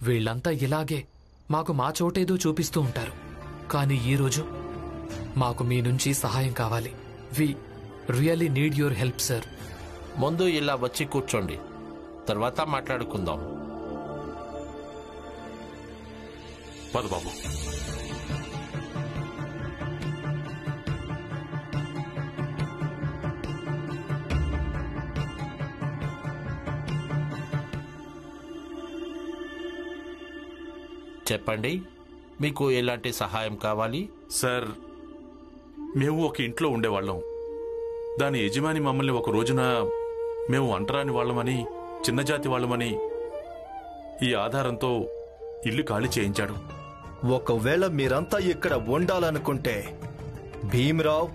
వీళ్లంతా ఇలాగే మాకు మా చోటేదో చూపిస్తూ ఉంటారు. కానీ ఈరోజు మాకు మీ నుంచి సహాయం కావాలి. We really need your help sir. ముందు ఇలా వచ్చి కూర్చోండి, తర్వాత మాట్లాడుకుందాం. పద బాబు. చెప్పండి, మీకు ఎలాంటి సహాయం కావాలి? సార్, మేము ఒక ఇంట్లో ఉండేవాళ్ళం. దాని యజమాని మమ్మల్ని ఒక రోజున మేము అంటరాని వాళ్ళమని, చిన్న జాతి వాళ్ళమని ఈ ఆధారంతో ఇల్లు ఖాళీ చేయించాడు. ఒకవేళ మీరంతా ఇక్కడ ఉండాలనుకుంటే భీమరావు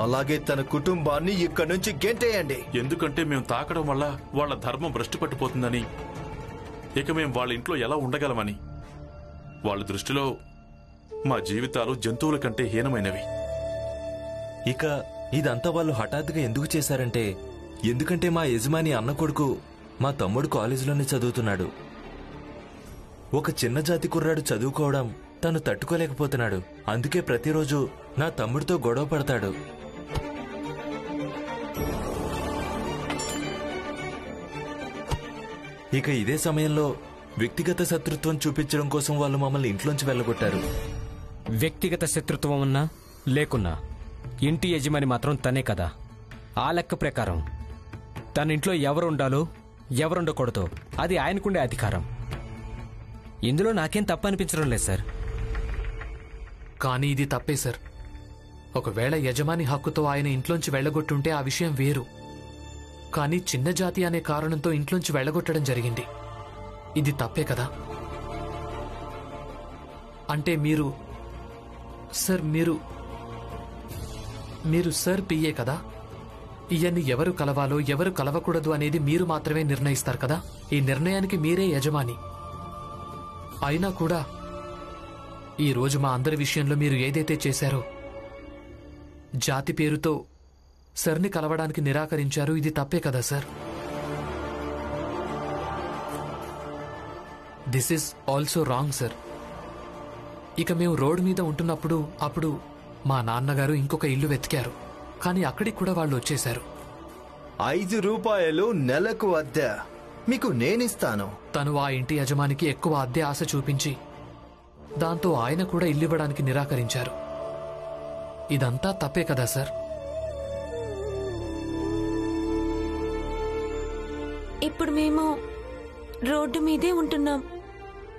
అలాగే తన కుటుంబాన్ని ఇక్కడి నుంచి గెంటేయండి. ఎందుకంటే మేము తాకడం వల్ల వాళ్ళ ధర్మం భ్రష్టు పట్టిపోతుందని, ఇక మేము వాళ్ళ ఇంట్లో ఎలా ఉండగలమని. వాళ్ళ దృష్టిలో మా జీవితాలు జంతువుల కంటే హీనమైనవి. ఇక ఇదంతా వాళ్ళు హఠాత్తుగా ఎందుకు చేశారంటే, ఎందుకంటే మా యజమాని అన్న కొడుకు మా తమ్ముడు కాలేజీలోనే చదువుతున్నాడు. ఒక చిన్న జాతి కుర్రాడు చదువుకోవడం తను తట్టుకోలేకపోతున్నాడు. అందుకే ప్రతిరోజు నా తమ్ముడితో గొడవ పడతాడు. ఇక ఇదే సమయంలో వ్యక్తిగత శత్రుత్వం చూపించడం కోసం వాళ్ళు మమ్మల్ని ఇంట్లోంచి వెళ్ళగొట్టారు. వ్యక్తిగత శత్రుత్వం ఉన్నా లేకున్నా ఇంటి యజమాని మాత్రం తనే కదా. ఆ లెక్క ప్రకారం తన ఇంట్లో ఎవరుండాలో ఎవరుండకూడదో అది ఆయనకుండే అధికారం. ఇందులో నాకేం తప్పు అనిపించడం లేదు సార్. కానీ ఇది తప్పే సార్. ఒకవేళ యజమాని హక్కుతో ఆయన ఇంట్లోంచి వెళ్లగొట్టుంటే ఆ విషయం వేరు. కానీ చిన్న జాతి అనే కారణంతో ఇంట్లోంచి వెళ్లగొట్టడం జరిగింది. ఇది తప్పే కదా. అంటే మీరు సార్ మీరు సార్ పిఏ కదా. ఇవన్నీ ఎవరు కలవాలో ఎవరు కలవకూడదు అనేది మీరు మాత్రమే నిర్ణయిస్తారు కదా. ఈ నిర్ణయానికి మీరే యజమాని. అయినా కూడా ఈరోజు మా అందరి విషయంలో మీరు ఏదైతే చేశారో, జాతి పేరుతో సర్ని కలవడానికి నిరాకరించారు. ఇది తప్పే కదా sir. This is also wrong sir. ఇక మేము రోడ్డు మీద ఉంటున్నప్పుడు అప్పుడు మా నాన్నగారు ఇంకొక ఇల్లు వెతికారు. కానీ అక్కడికి కూడా వాళ్ళు వచ్చేశారు. 5 రూపాయలు నెలకు అద్దె మీకు నేనిస్తాను. తను ఆ ఇంటి యజమానికి ఎక్కువ అద్దె ఆశ చూపించి దాంతో ఆయన కూడా ఇల్లివ్వడానికి నిరాకరించారు. ఇదంతా తప్పే కదా సార్. ఇప్పుడు మేము రోడ్డు మీదే ఉంటున్నాం.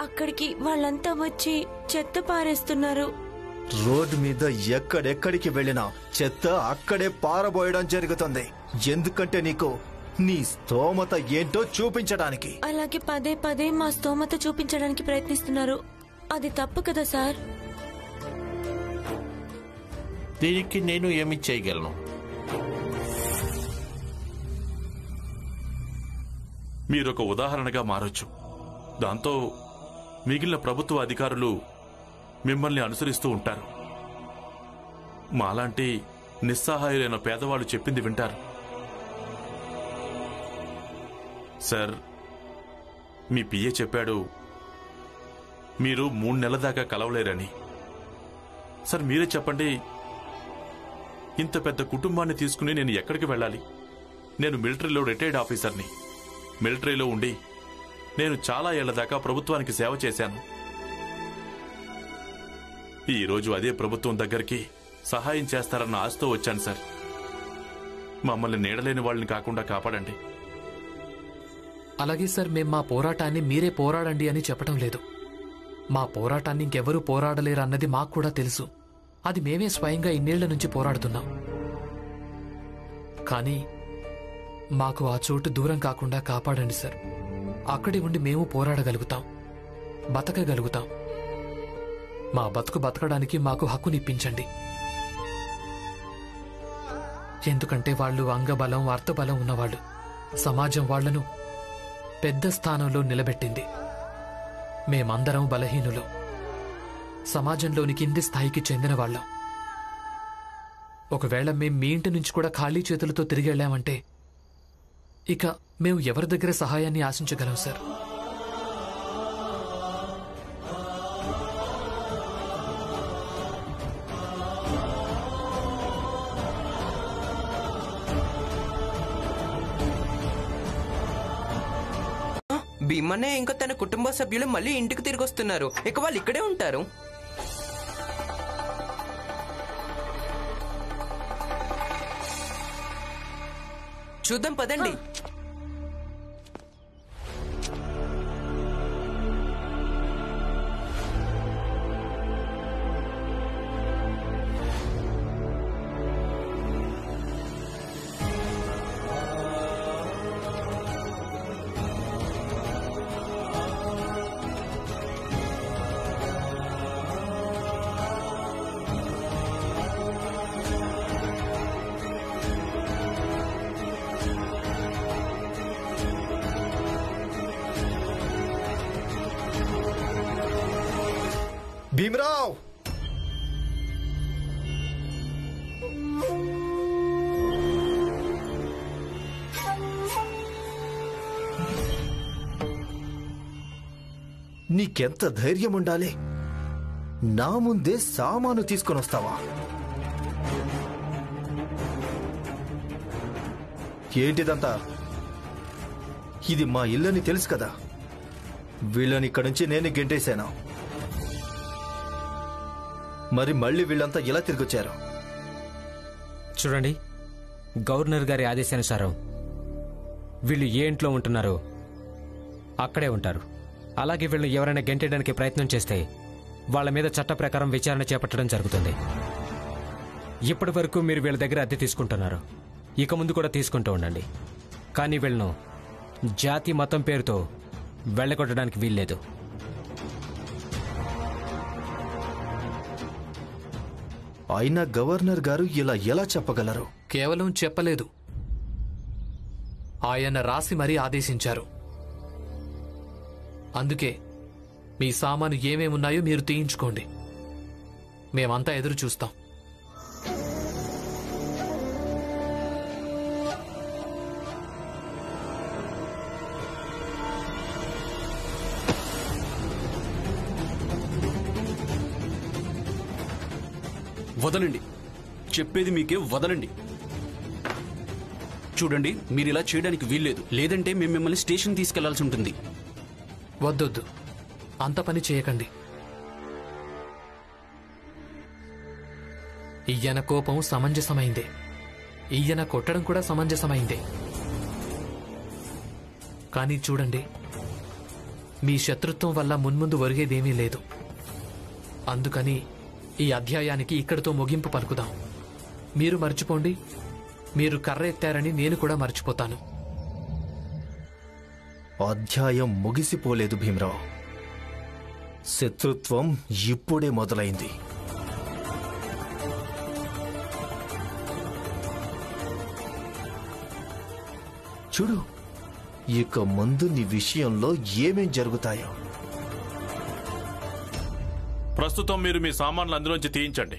అక్కడికి వాళ్ళంతా వచ్చి చెత్త పారేస్తున్నారు. రోడ్డు మీద ఎక్కడెక్కడికి వెళ్ళినా చెత్త అక్కడే పారబోయడం జరుగుతుంది. ఎందుకంటే నీకు నీ స్తోమత ఏంటో చూపించడానికి. అలాగే పదే పదే మా స్తోమత చూపించడానికి ప్రయత్నిస్తున్నారు. అది తప్పు కదా సార్. దీనికి నేను ఏమి చేయగలను? మీరొక ఉదాహరణగా మారొచ్చు. దాంతో మిగిలిన ప్రభుత్వ అధికారులు మిమ్మల్ని అనుసరిస్తూ ఉంటారు. మాలాంటి నిస్సహాయులైన పేదవాళ్ళు చెప్పింది వింటారు. సార్, మీ పిఏ చెప్పాడు మీరు 3 నెలల దాకా కలవలేరని. సార్, మీరే చెప్పండి, ఇంత పెద్ద కుటుంబాన్ని తీసుకుని నేను ఎక్కడికి వెళ్ళాలి? నేను మిలిటరీలో రిటైర్డ్ ఆఫీసర్ని. మిలిటరీలో ఉండి నేను చాలా ఏళ్ల దాకా ప్రభుత్వానికి సేవ చేశాను. ఈరోజు అదే ప్రభుత్వం దగ్గరికి సహాయం చేస్తారన్న ఆశతో వచ్చాను సార్. మమ్మల్ని నీడలేని వాళ్ళని కాకుండా కాపాడండి. అలాగే సార్, మేం మా పోరాటాన్ని మీరే పోరాడండి అని చెప్పటం లేదు. మా పోరాటాన్ని ఇంకెవరూ పోరాడలేరు అన్నది మాకు కూడా తెలుసు. అది మేమే స్వయంగా ఇన్నేళ్ల నుంచి పోరాడుతున్నాం. కానీ మాకు ఆ చోటు దూరం కాకుండా కాపాడండి సార్. అక్కడి ఉండి మేము పోరాడగలుగుతాం, బతకగలుగుతాం. మా బతుకు బతకడానికి మాకు హక్కునిప్పించండి. ఎందుకంటే వాళ్ళు అంగబలం అర్థబలం ఉన్నవాళ్ళు. సమాజం వాళ్లను పెద్ద స్థానంలో నిలబెట్టింది. మేమందరం బలహీనులు, సమాజంలోని కింది స్థాయికి చెందిన వాళ్ళం. ఒకవేళ మేం మీ ఇంటి నుంచి కూడా ఖాళీ చేతులతో తిరిగి వెళ్ళామంటే ఇక మేము ఎవరి దగ్గర సహాయాన్ని ఆశించగలం సార్? భీమన్నయ్య ఇంకా తన కుటుంబ సభ్యులు మళ్ళీ ఇంటికి తిరిగి వస్తున్నారు. ఇక వాళ్ళు ఇక్కడే ఉంటారు. చూద్దాం పదండి. భీమరావ్, నీకెంత ధైర్యం ఉండాలి? నా ముందే సామాను తీసుకొని వస్తావా? ఏంటిదంతా? ఇది మా ఇల్లని తెలుసు కదా. వీళ్ళని ఇక్కడి నుంచి నేను గెంటేశాను. మరి మళ్ళీ వీళ్ళంతా ఎలా తిరిగొచ్చారు? చూడండి, గవర్నర్ గారి ఆదేశానుసారం వీళ్ళు ఏ ఇంట్లో ఉంటున్నారో అక్కడే ఉంటారు. అలాగే వీళ్ళు ఎవరైనా గెంటేయడానికి ప్రయత్నం చేస్తే వాళ్ళ మీద చట్ట ప్రకారం విచారణ చేపట్టడం జరుగుతుంది. ఇప్పటి వరకు మీరు వీళ్ళ దగ్గర అద్దె తీసుకుంటున్నారు, ఇక ముందు కూడా తీసుకుంటూ ఉండండి. కానీ వీళ్ళను జాతి మతం పేరుతో వెళ్ళగొట్టడానికి వీల్లేదు. అయినా గవర్నర్ గారు ఇలా ఎలా చెప్పగలరు? కేవలం చెప్పలేదు, ఆయన రాసి మరీ ఆదేశించారు. అందుకే మీ సామాను ఏమేమున్నాయో మీరు తీయించుకోండి, మేమంతా ఎదురు చూస్తాం. వదలండి, చెప్పేది మీకే వదలండి. చూడండి, మీరు ఇలా చేయడానికి వీల్లేదు, లేదంటే మేము మిమ్మల్ని స్టేషన్ తీసుకెళ్లాల్సి ఉంటుంది. వద్దొద్దు, అంత పని చేయకండి. ఈయన కోపం సమంజసమైందే, ఈయన కొట్టడం కూడా సమంజసమైందే. కానీ చూడండి, మీ శత్రుత్వం వల్ల మున్ముందు ఒరిగేదేమీ లేదు. అందుకని ఈ అధ్యాయానికి ఇక్కడితో ముగింపు పలుకుదాం. మీరు మర్చిపోండి, మీరు కర్ర ఎత్తారని నేను కూడా మర్చిపోతాను. అధ్యాయం ముగిసిపోలేదు భీమరావు. శత్రుత్వం ఇప్పుడే మొదలైంది. చూడు, ఇక ముందు నీ విషయంలో ఏమేం జరుగుతాయో. ప్రస్తుతం మీరు మీ సామాన్లు అందులోంచి తీయించండి.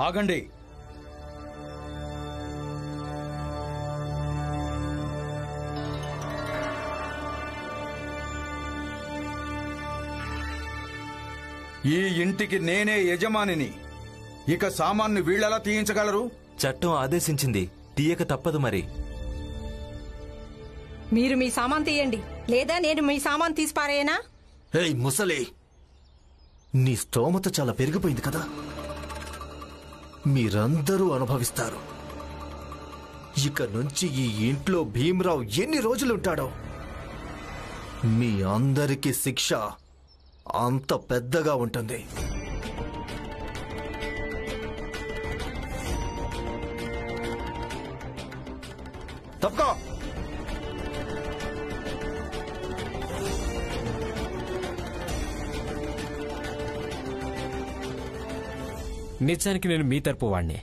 ఆగండి. ఈ ఇంటికి నేనే యజమానిని. ఇక సామాన్ని వీళ్ళెలా తీయించగలరు? చట్టం ఆదేశించింది, తీయక తప్పదు. మరి మీరు మీ సామాన్ తీయండి, లేదా నేను మీ సామాన్ తీసి పారేయనా? ఏయ్ ముసలి, నీ స్తోమత చాలా పెరిగిపోయింది కదా. మీరందరూ అనుభవిస్తారు. ఇక నుంచి ఈ ఇంట్లో భీమరావు ఎన్ని రోజులుంటాడో మీ అందరికీ శిక్ష అంత పెద్దగా ఉంటుంది. తప్పుకో. నిజానికి నేను మీ తరపు వాణ్ణి,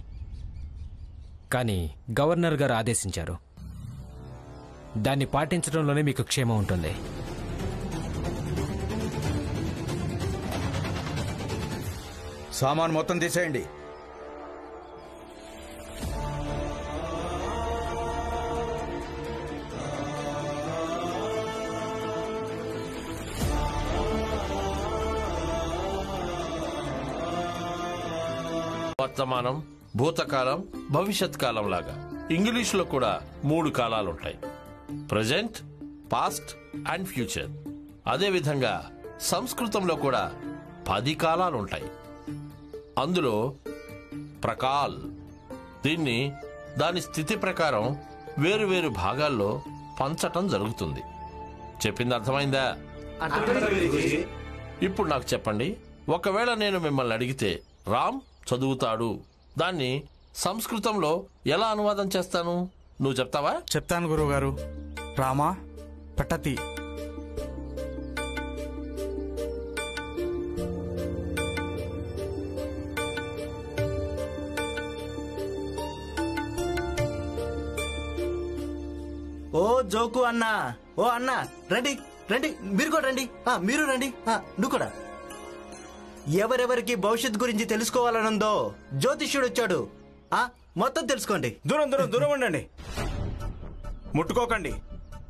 కానీ గవర్నర్ గారు ఆదేశించారు. దాన్ని పాటించడంలోనే మీకు క్షేమం ఉంటుంది. సామాన్ మొత్తం తీసేయండి. వర్తమానం, భూతకాలం, భవిష్యత్ కాలం లాగా ఇంగ్లీష్లో కూడా 3 కాలాలుంటాయి: ప్రజెంట్, పాస్ట్ అండ్ ఫ్యూచర్. అదేవిధంగా సంస్కృతంలో కూడా 10 కాలాలుంటాయి. అందులో ప్రకాల్ దీన్ని దాని స్థితి ప్రకారం వేరు భాగాల్లో పంచటం జరుగుతుంది. చెప్పింది అర్థమైందా? ఇప్పుడు నాకు చెప్పండి, ఒకవేళ నేను మిమ్మల్ని అడిగితే రామ్ చదువుతాడు దాన్ని సంస్కృతంలో ఎలా అనువాదం చేస్తాను? నువ్వు చెప్తావా? చెప్తాను గురువుగారు. రామా పఠతి. ఓ జోకు అన్నా, ఓ అన్నా రండి రండి, మీరు కూడా రండి. మీరు రండి, నువ్వు కూడా. ఎవరెవరికి భవిష్యత్ గురించి తెలుసుకోవాలనుందో జ్యోతిష్యుడు వచ్చాడు. మొత్తం తెలుసుకోండి. దూరం దూరం దూరం ఉండండి, ముట్టుకోకండి,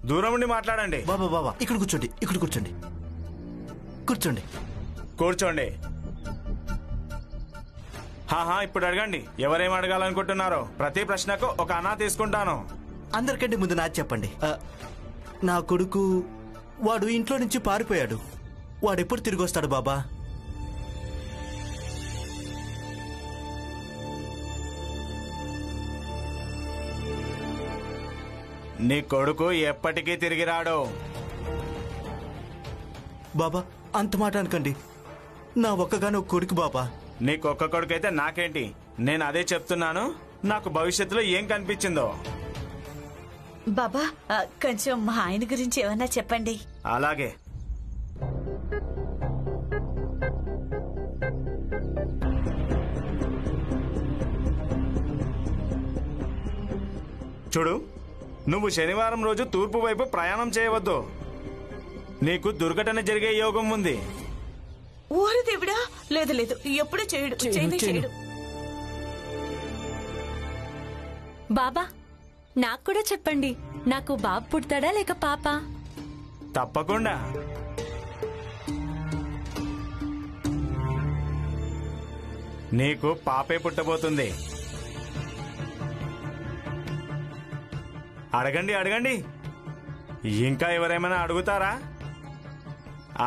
దూరం ఉండి మాట్లాడండి. బాబా ఇక్కడ కూర్చోండి, ఇక్కడ కూర్చోండి, కూర్చోండి, కూర్చోండి. ఇప్పుడు అడగండి, ఎవరేం అడగాలనుకుంటున్నారో. ప్రతి ప్రశ్నకు ఒక అన్నా తీసుకుంటాను. అందరికంటే ముందు నాకు చెప్పండి. నా కొడుకు వాడు ఇంట్లో నుంచి పారిపోయాడు. వాడెప్పుడు తిరిగి వస్తాడు బాబా? నీ కొడుకు ఎప్పటికీ తిరిగి రాడు. బాబా అంత మాట అనకండి, నా ఒక్కగానో కొడుకు బాబా. నీకొక్క కొడుకు అయితే నాకేంటి, నేను అదే చెప్తున్నాను. నాకు భవిష్యత్తులో ఏం కనిపించిందో. బాబా కొంచెం మా ఆయన గురించి ఏమన్నా చెప్పండి. అలాగే. చూడు, నువ్వు శనివారం రోజు తూర్పు వైపు ప్రయాణం చేయవద్దు. నీకు దుర్ఘటన జరిగే యోగం ఉంది. ఊరు దేవుడా, లేదు లేదు, ఎప్పుడు చేయడు. బాబా నాకు కూడా చెప్పండి, నాకు బాబు పుడతాడా లేక పాప? తప్పకుండా. నీకు పాపే పుట్టబోతుంది. అడగండి అడగండి, ఇంకా ఎవరేమైనా అడుగుతారా?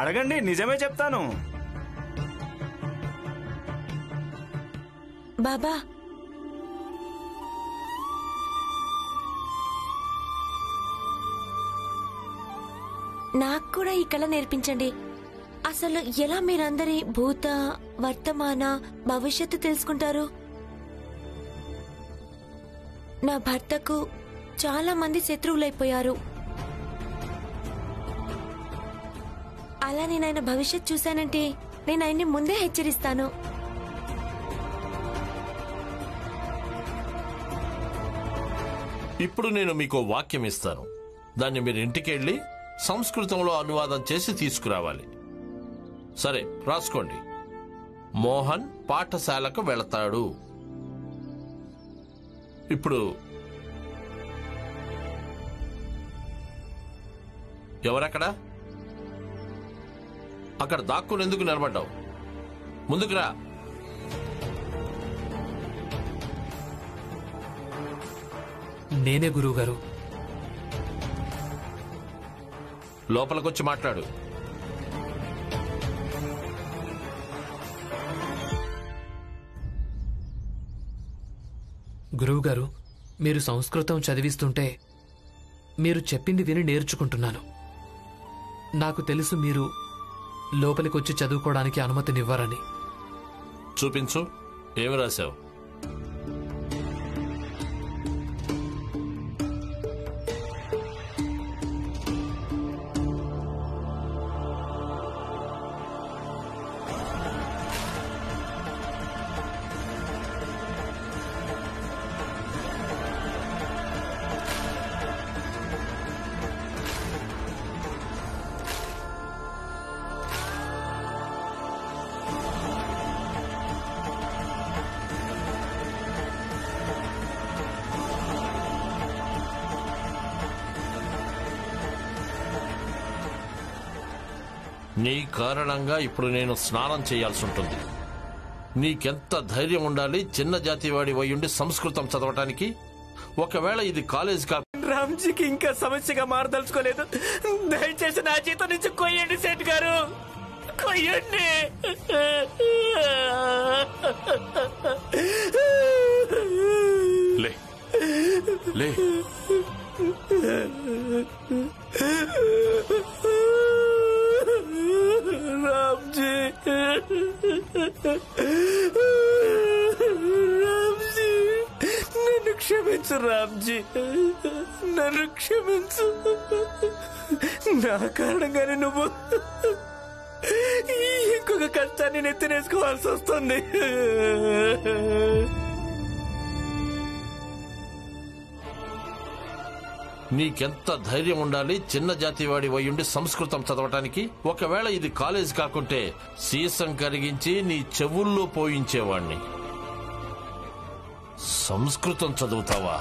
అడగండి, నిజమే చెప్తాను. బాబా నాకు కూడా ఈ కళ నేర్పించండి. అసలు ఎలా మీరందరి భూత వర్తమాన భవిష్యత్తు తెలుసుకుంటారు? నా భర్తకు చాలా మంది శత్రువులైపోయారు. అలా నేను ఆయన భవిష్యత్తు చూశానంటే నేను ఆయన్ని ముందే హెచ్చరిస్తాను. ఇప్పుడు నేను మీకు వాక్యం ఇస్తాను. దాన్ని మీరు ఇంటికి వెళ్ళి సంస్కృతంలో అనువాదం చేసి తీసుకురావాలి. సరే, రాసుకోండి. మోహన్ పాఠశాలకు వెళతాడు. ఇప్పుడు ఎవరక్కడ? అక్కడ దాక్కుని ఎందుకు నిలబడ్డావు? ముందుకురా. నేనే గురువుగారు. లోపలికొచ్చి మాట్లాడు. గురువుగారు, మీరు సంస్కృతం చదివిస్తుంటే మీరు చెప్పింది విని నేర్చుకుంటున్నాను. నాకు తెలుసు మీరు లోపలికొచ్చి చదువుకోవడానికి అనుమతినివ్వరని. చూపించు, ఏమి రాశావు? నీ కారణంగా ఇప్పుడు నేను స్నానం చేయాల్సి ఉంటుంది. నీకెంత ధైర్యం ఉండాలి చిన్న జాతి వాడి వయ్యుండి సంస్కృతం చదవటానికి? ఒకవేళ ఇది కాలేజ్ రామ్జీకి ఇంకా సమస్యగా మారదలుచుకోలేదు. దయచేసి నా జీతం నుంచి కొయ్యండి సేట్ గారు, కొయ్యండి. లే లే రామ్జీ, రామ్జీ, నన్ను క్షమించు రామ్జీ, నన్ను క్షమించు. నా కారణంగానే నువ్వు ఇంకొక కష్టాన్ని నెత్తినేసుకోవాల్సి వస్తుంది. నీకెంత ధైర్యం ఉండాలి చిన్న జాతివాడి వయ్యుండి సంస్కృతం చదవటానికి? ఒకవేళ ఇది కాలేజ్ కాకుంటే సీసం కరిగించి నీ చెవుల్లో పోయించేవాణ్ణి. సంస్కృతం చదువుతావా?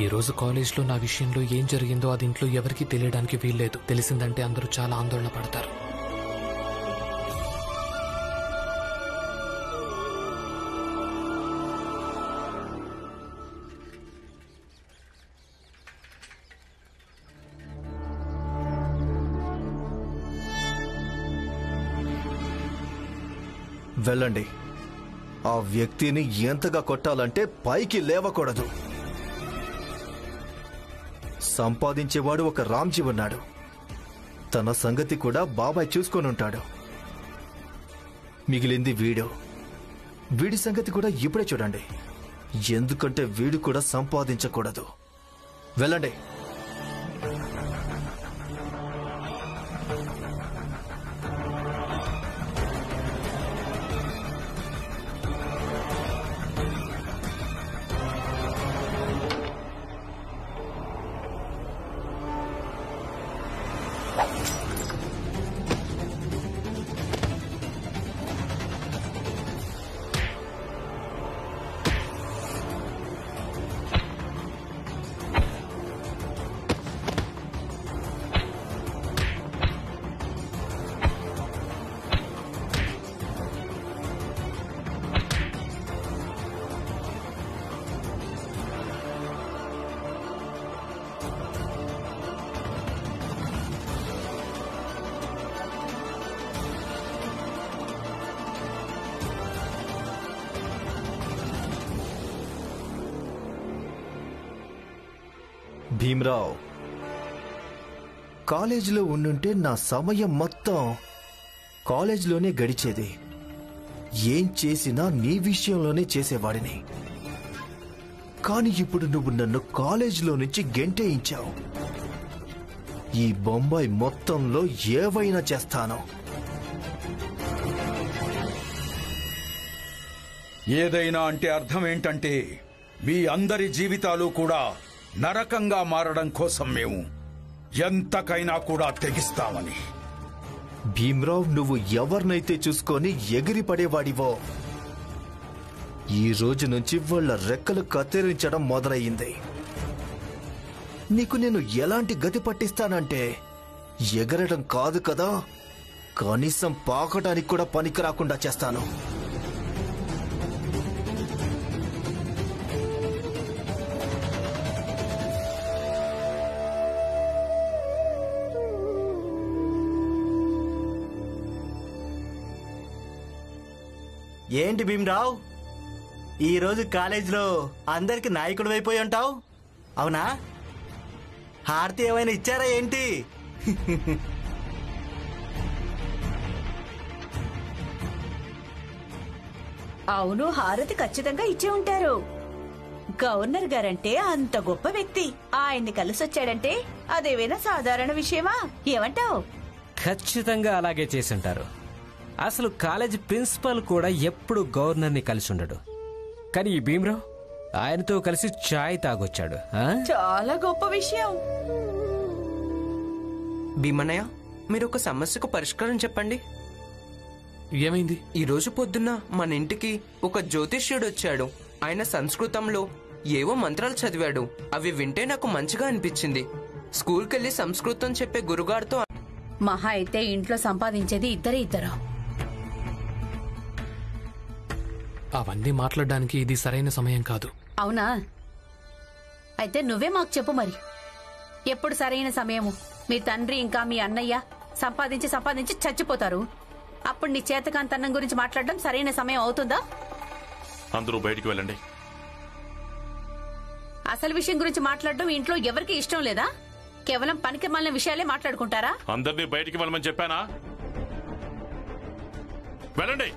ఈ రోజు కాలేజ్లో నా విషయంలో ఏం జరిగిందో అది ఇంట్లో ఎవరికీ తెలియడానికి వీల్లేదు. తెలిసిందంటే అందరూ చాలా ఆందోళన పడతారు. వెళ్ళండి. ఆ వ్యక్తిని ఎంతగా కొట్టాలంటే పైకి లేవకూడదు. సంపాదించేవాడు ఒక రామ్జీ ఉన్నాడు. తన సంగతి కూడా బాబాయ్ చూసుకొని ఉంటాడు. మిగిలింది వీడి సంగతి కూడా ఇప్పుడే చూడండి. ఎందుకంటే వీడు కూడా సంపాదించకూడదు. వెళ్ళండి. భీమ్రావ్, కాలేజీలో ఉండుంటే నా సమయం మొత్తం కాలేజీలోనే గడిచేది. ఏం చేసినా నీ విషయంలోనే చేసేవాడిని. కానీ ఇప్పుడు నువ్వు నన్ను కాలేజీలో నుంచి గెంటేయించావు. ఈ బొంబాయి మొత్తంలో ఏవైనా చేస్తాను. ఏదైనా అంటే అర్థం ఏంటంటే మీ అందరి జీవితాలు కూడా నరకంగా మారడం కోసం మేము ఎంతకైనా కూడా తెగిస్తామని. భీమ్రావ్, నువ్వు ఎవరినైతే చూసుకొని ఎగిరి పడేవాడివో ఈ రోజు నుంచి వాళ్ళ రెక్కలు కత్తిరించడం మొదలయ్యింది. నీకు నేను ఎలాంటి గతి పట్టిస్తానంటే ఎగరడం కాదు కదా, కనీసం పాకటానికి కూడా పనికి రాకుండా చేస్తాను. ఏంటి భీమ్రావ్, ఈరోజు కాలేజీలో అందరికి నాయకుడు అయిపోయి ఉంటావు, అవునా? హారతి ఏమైనా ఇచ్చారా ఏంటి? అవును, హారతి ఖచ్చితంగా ఇచ్చే ఉంటారు. గవర్నర్ గారంటే అంత గొప్ప వ్యక్తి. ఆయన్ని కలిసొచ్చాడంటే అదేమైనా సాధారణ విషయమా? ఏమంటావు? ఖచ్చితంగా అలాగే చేసుంటారు. అసలు కాలేజ్ ప్రిన్సిపల్ కూడా ఎప్పుడు గవర్నర్ని కలిసి ఉండడు. కానీ ఈ భీమ్రావ్ ఆయనతో కలిసి చాయ్ తాగొచ్చాడు. చాలా గొప్ప విషయం. భీమన్నయ్య, మీరు ఒక సమస్యకు పరిష్కారం చెప్పండి. ఏమైంది? ఈ రోజు పొద్దున్న మన ఇంటికి ఒక జ్యోతిష్యుడు వచ్చాడు. ఆయన సంస్కృతంలో ఏవో మంత్రాలు చదివాడు. అవి వింటే నాకు మంచిగా అనిపించింది. స్కూల్కెళ్ళి సంస్కృతం చెప్పే గురుగారితో మహా అయితే ఇంట్లో సంపాదించేది ఇద్దరు. అవన్నీ మాట్లాడడానికి ఇది సరైన సమయం కాదు. అవునా? అయితే నువ్వే మాకు చెప్పు మరి, ఎప్పుడు సరైన సమయము? మీ తండ్రి ఇంకా మీ అన్నయ్య సంపాదించి చచ్చిపోతారు. అప్పుడు నీ చేతకాంతన్నం గురించి మాట్లాడడం సరైన సమయం అవుతుందా? అందరూ బయటికి వెళ్ళండి. అసలు విషయం గురించి మాట్లాడడం ఇంట్లో ఎవరికి ఇష్టం లేదా? కేవలం పనికి మాలిన విషయాలే మాట్లాడుకుంటారా? అందరినీ బయటికి వెళ్ళమని చెప్పానా? వెళ్ళండి.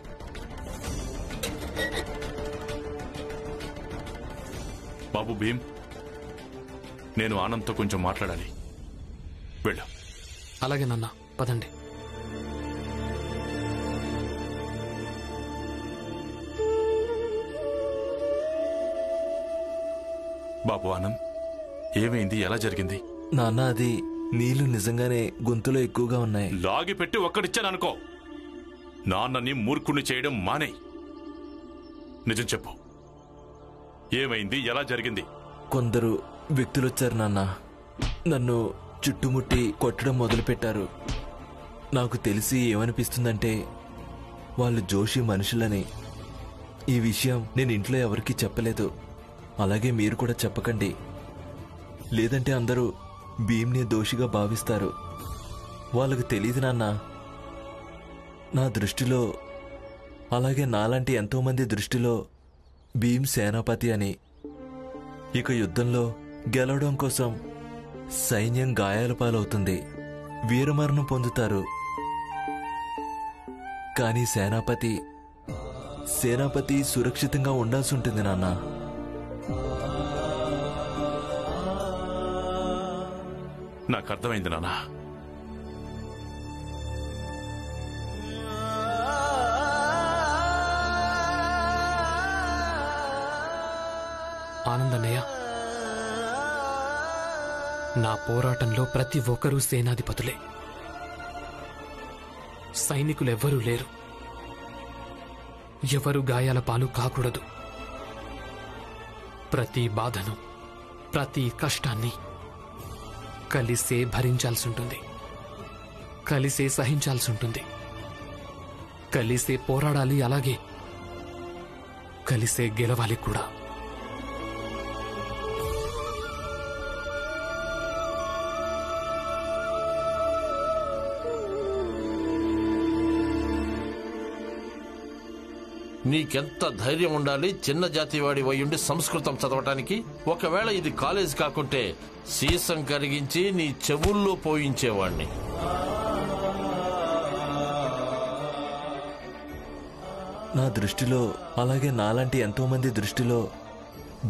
బాబు భీమ్, నేను ఆనంద్తో కొంచెం మాట్లాడాలి. వెళ్ళు. అలాగే నాన్న, పదండి. బాబు ఆనంద్, ఏమైంది? ఎలా జరిగింది? నాన్న, అది నీళ్లు నిజంగానే గొంతులో ఎక్కువగా ఉన్నాయి. లాగి పెట్టి ఒక్కడిచ్చాననుకో, నాన్నని మూర్ఖుణ్ణి చేయడం మానే. నిజం చెప్పు, ఏమైంది? ఎలా జరిగింది? కొందరు వ్యక్తులొచ్చారు నాన్న, నన్ను చుట్టుముట్టి కొట్టడం మొదలుపెట్టారు. నాకు తెలిసి ఏమనిపిస్తుందంటే వాళ్ళు జోషి మనుషులని. ఈ విషయం నేను ఇంట్లో ఎవరికీ చెప్పలేదు. అలాగే మీరు కూడా చెప్పకండి, లేదంటే అందరూ భీమ్ని దోషిగా భావిస్తారు. వాళ్ళకు తెలియదు నాన్న, నా దృష్టిలో, అలాగే నాలాంటి ఎంతోమంది దృష్టిలో భీమ్ సేనాపతి అని. ఇక యుద్ధంలో గెలవడం కోసం సైన్యం గాయాల పాలవుతుంది, వీరమరణం పొందుతారు. కానీ సేనాపతి సురక్షితంగా ఉండాల్సి ఉంటుంది నాన్న. నాకు అర్థమైంది నాన్న. ఆనందన్నయ్య, నా పోరాటంలో ప్రతి ఒక్కరూ సేనాధిపతులే. సైనికులెవ్వరూ లేరు. ఎవరు గాయాల పాలు కాకూడదు. ప్రతి బాధను, ప్రతి కష్టాన్ని కలిసే భరించాల్సి ఉంటుంది, కలిసే సహించాల్సి ఉంటుంది, కలిసే పోరాడాలి, అలాగే కలిసే గెలవాలి కూడా. నీకెంత ధైర్యం ఉండాలి చిన్న జాతివాడి వయ్యుండి సంస్కృతం చదవటానికి? ఒకవేళ ఇది కాలేజ్ కాకుంటే సీసం కరిగించి నీ చెవుల్లో పోయించేవాణ్ణి. నా దృష్టిలో, అలాగే నాలాంటి ఎంతో మంది దృష్టిలో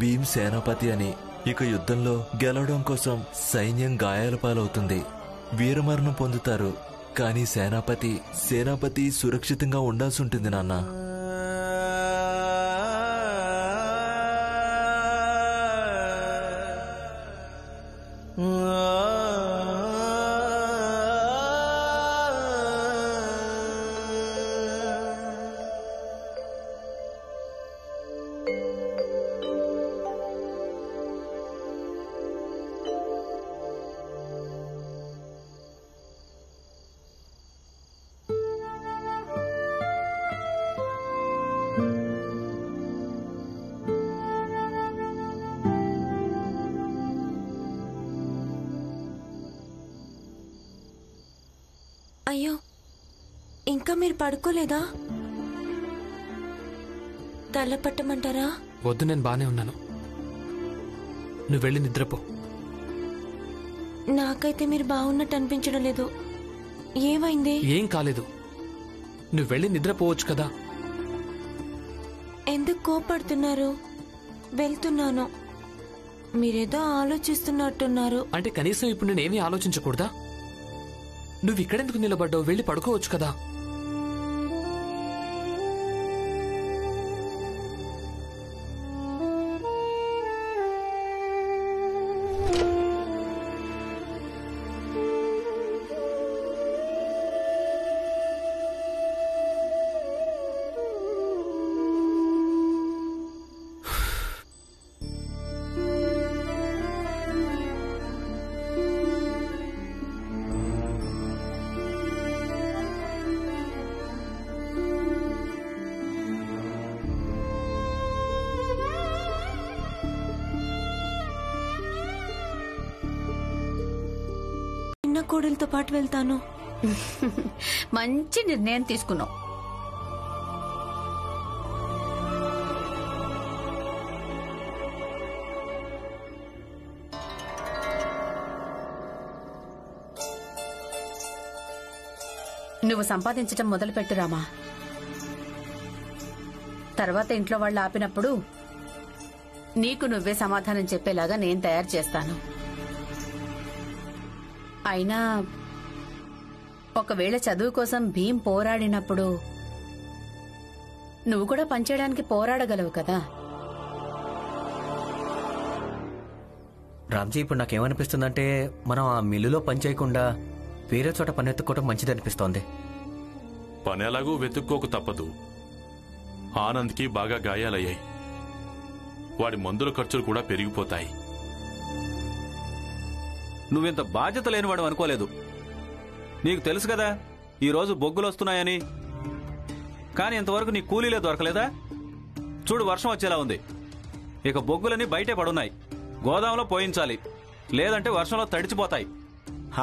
భీమ్ సేనాపతి అని. ఇక యుద్ధంలో గెలవడం కోసం సైన్యం గాయాల పాలవుతుంది, వీరమరణం పొందుతారు. కానీ సేనాపతి సురక్షితంగా ఉండాల్సి ఉంటుంది నాన్న. అయ్యో, ఇంకా మీరు పడుకోలేదా? తల పట్టమంటారా? వద్దు, నేను బానే ఉన్నాను. నువ్వు వెళ్ళి నిద్రపో. నాకైతే మీరు బాగున్నట్టు అనిపించడం లేదు. ఏమైంది? ఏం కాలేదు, నువ్వు వెళ్ళి నిద్రపోవచ్చు కదా. ఎందుకు కోపడుతున్నారు? వెళ్తున్నాను. మీరేదో ఆలోచిస్తున్నట్టున్నారు. అంటే కనీసం ఇప్పుడు నేనేమీ ఆలోచించకూడదా? నువ్వు ఇక్కడెందుకు నిలబడ్డావు? వెళ్ళి పడుకోవచ్చు కదా. కోడలతో పాటు వెళ్తాను. మంచి నిర్ణయం తీసుకున్నావు. నువ్వు సంపాదించటం మొదలుపెట్టు రామా. తర్వాత ఇంట్లో వాళ్ళు ఆపినప్పుడు నీకు నువ్వే సమాధానం చెప్పేలాగా నేను తయారు చేస్తాను. అయినా ఒకవేళ చదువు కోసం భీం పోరాడినప్పుడు నువ్వు కూడా పనిచేయడానికి పోరాడగలవు కదా. రామ్జీ, ఇప్పుడు నాకేమనిపిస్తుందంటే మనం ఆ మిల్లులో పని చేయకుండా వేరే చోట పని ఎత్తుకోవడం మంచిదనిపిస్తోంది. పని ఎలాగూ వెతుక్కోక తప్పదు. ఆనంద్కి బాగా గాయాలయ్యాయి. వాడి మందుల ఖర్చులు కూడా పెరిగిపోతాయి. నువ్వింత బాధ్యత లేనివాడు అనుకోలేదు. నీకు తెలుసు కదా ఈరోజు బొగ్గులు వస్తున్నాయని. కానీ ఇంతవరకు నీ కూలీలే దొరకలేదా? చూడు, వర్షం వచ్చేలా ఉంది. ఇక బొగ్గులని బయటే పడున్నాయి. గోదాంలో పోయించాలి, లేదంటే వర్షంలో తడిచిపోతాయి.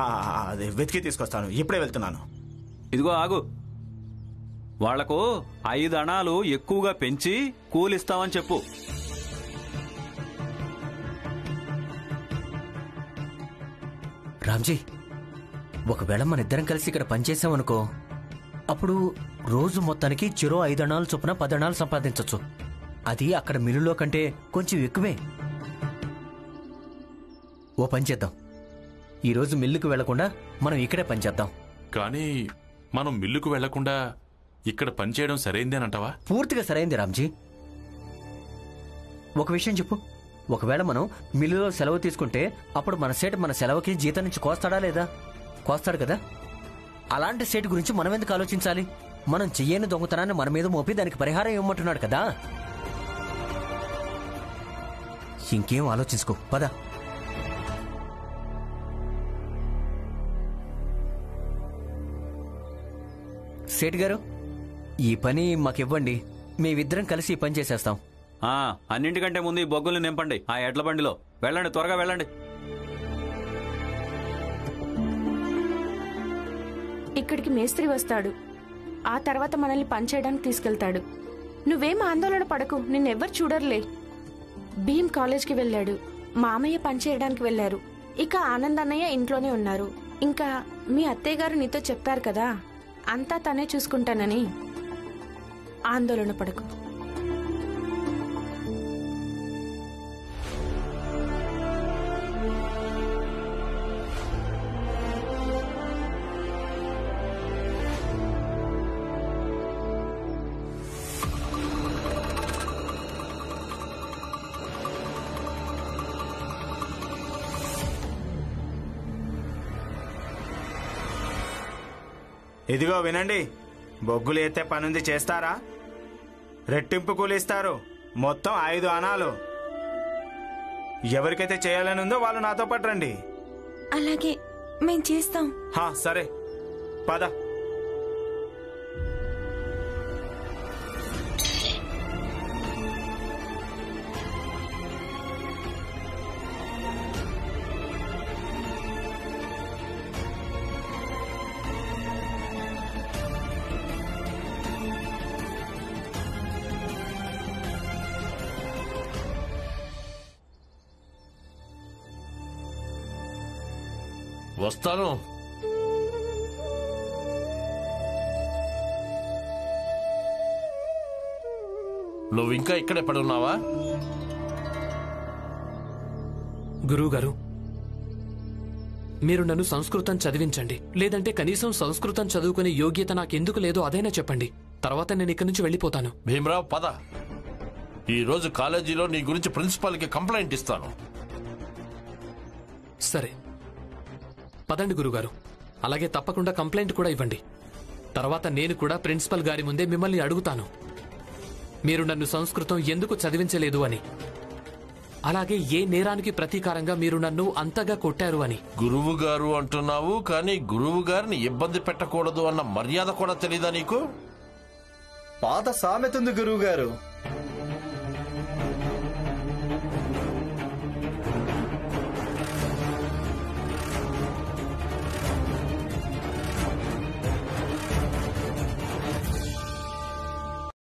అదే వెతికి తీసుకొస్తాను. ఇప్పుడే వెళ్తున్నాను. ఇదిగో ఆగు. వాళ్లకు 5 అణాలు ఎక్కువగా పెంచి కూలిస్తామని చెప్పు. రామ్జీ, ఒకవేళ మన ఇద్దరం కలిసి ఇక్కడ పనిచేసామనుకో, అప్పుడు రోజు మొత్తానికి చెరో 5 అణాలు చొప్పున 10 అణాలు సంపాదించవచ్చు. అది అక్కడ మిల్లులో కంటే కొంచెం ఎక్కువే. ఓ పని చేద్దాం, ఈరోజు మిల్లుకు వెళ్లకుండా మనం ఇక్కడే పనిచేద్దాం. కానీ మనం మిల్లుకు వెళ్లకుండా ఇక్కడ పనిచేయడం సరైందేనంటావా? పూర్తిగా సరైంది రామ్జీ. ఒక విషయం చెప్పు, ఒకవేళ మనం మిల్లులో సెలవు తీసుకుంటే అప్పుడు మన సేటు మన సెలవుకి జీతం నుంచి కోస్తాడా లేదా? కోస్తాడు కదా. అలాంటి సేటు గురించి మనం ఎందుకు ఆలోచించాలి? మనం చెయ్యని దొంగతనాన్ని మన మీద మోపి దానికి పరిహారం ఇవ్వమంటున్నాడు కదా. ఇంకేం ఆలోచించుకో, పద. సేటు గారు, ఈ పని మాకివ్వండి. మేమిద్దరం కలిసి ఈ పని చేసేస్తాం. అన్నింటికంటే ముందు ఈ బొగ్గుల్ని నింపండి ఆ ఎడ్ల బండిలో. వెళ్ళండి, త్వరగా వెళ్ళండి. ఇక్కడికి మేస్త్రి వస్తాడు. ఆ తర్వాత మనల్ని పనిచేయడానికి తీసుకెళ్తాడు. నువ్వేం ఆందోళన పడకు, నిన్నెవ్వరు చూడర్లే. భీమ్ కాలేజ్కి వెళ్ళాడు, మామయ్య పనిచేయడానికి వెళ్లారు. ఇక ఆనంద్ అన్నయ్య ఇంట్లోనే ఉన్నారు. ఇంకా మీ అత్తయ్య గారు నీతో చెప్పారు కదా, అంతా తనే చూసుకుంటానని. ఆందోళన పడకు. ఇదిగో వినండి, బొగ్గులు ఎత్తే పనుంది, చేస్తారా? రెట్టింపు కూలిస్తారు, మొత్తం 5 అణాలు. ఎవరికైతే చేయాలని ఉందో వాళ్ళు నాతో పాటు రండి. అలాగే, మేం చేస్తాం. సరే, పద. వస్తాను. నువ్వు ఇంకా ఇక్కడే పడున్నావా? గురువుగారు, మీరు నన్ను సంస్కృతం చదివించండి, లేదంటే కనీసం సంస్కృతం చదువుకునే యోగ్యత నాకెందుకు లేదో అదైనా చెప్పండి. తర్వాత నేను ఇక్కడి నుంచి వెళ్ళిపోతాను. భీమరావు, పద. ఈ రోజు కాలేజీలో నీ గురించి ప్రిన్సిపాల్కి కంప్లైంట్ ఇస్తాను. సరే, పదండి గురుగారు. అలాగే తప్పకుండా కంప్లైంట్ కూడా ఇవ్వండి. తర్వాత నేను కూడా ప్రిన్సిపల్ గారి ముందే మిమ్మల్ని అడుగుతాను, మీరు నన్ను సంస్కృతం ఎందుకు చదివించలేదు అని. అలాగే ఏ నేరానికి ప్రతీకారంగా మీరు నన్ను అంతగా కొట్టారు అని. గురువు గారు అంటున్నావు, కానీ గురువు గారిని ఇబ్బంది పెట్టకూడదు అన్న మర్యాద కూడా తెలీదా నీకు? పాత సామెత ఉంది గురువు గారు,